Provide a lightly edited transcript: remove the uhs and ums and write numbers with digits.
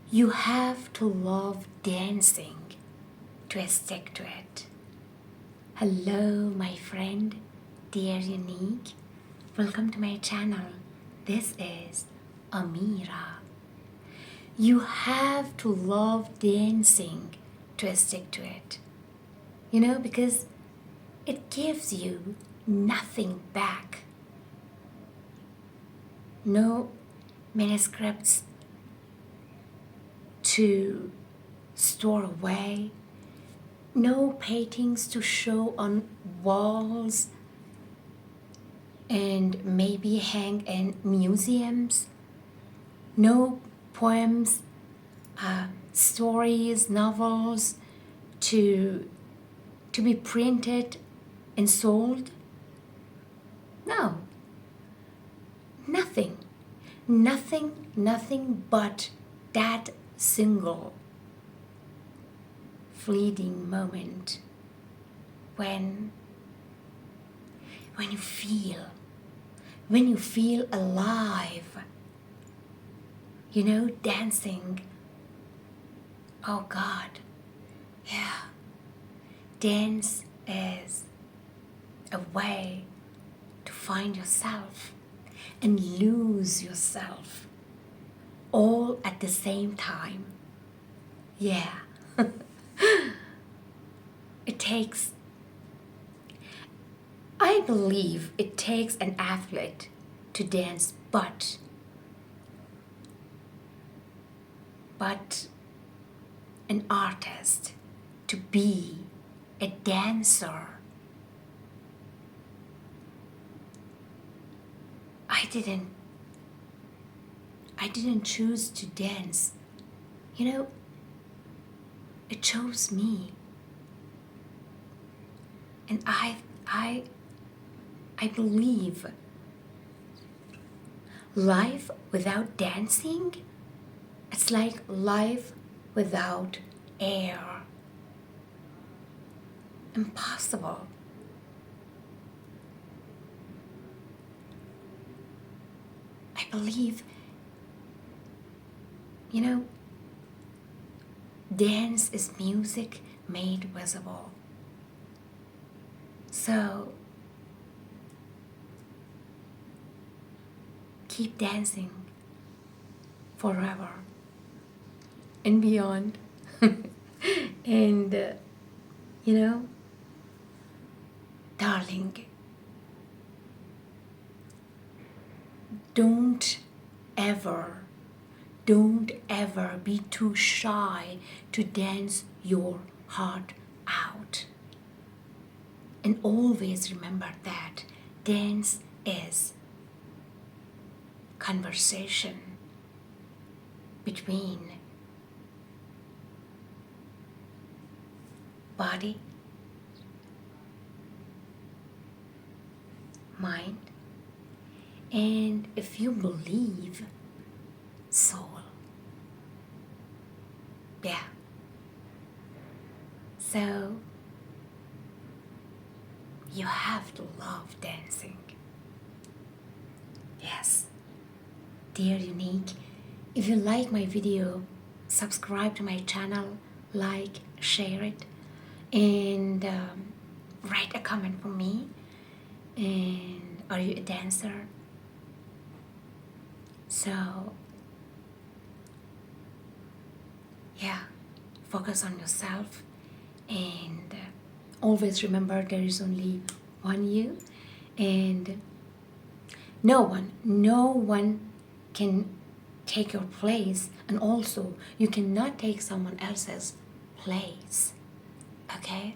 You have to love dancing to stick to it. Hello, my friend, dear unique. Welcome to my channel. This is Amira. You have to love dancing to stick to it. Because it gives you nothing back. No manuscripts to store away, no paintings to show on walls and maybe hang in museums, no poems, stories, novels to be printed and sold. No, nothing but that single fleeting moment when you feel alive, dancing. Oh God, yeah, dance is a way to find yourself and lose yourself all at the same time. Yeah. I believe it takes an athlete to dance, but an artist to be a dancer. I didn't choose to dance. It chose me. And I believe life without dancing, it's like life without air. Impossible. I believe, dance is music made visible. So keep dancing forever and beyond. And, darling, don't ever be too shy to dance your heart out. And always remember that dance is conversation between body, mind, and if you believe, soul. Yeah. So you have to love dancing. Yes. Dear unique, if you like my video, subscribe to my channel, like, share it, and write a comment for me. And are you a dancer? So yeah, focus on yourself and always remember there is only one you, and no one can take your place, and also you cannot take someone else's place. Okay?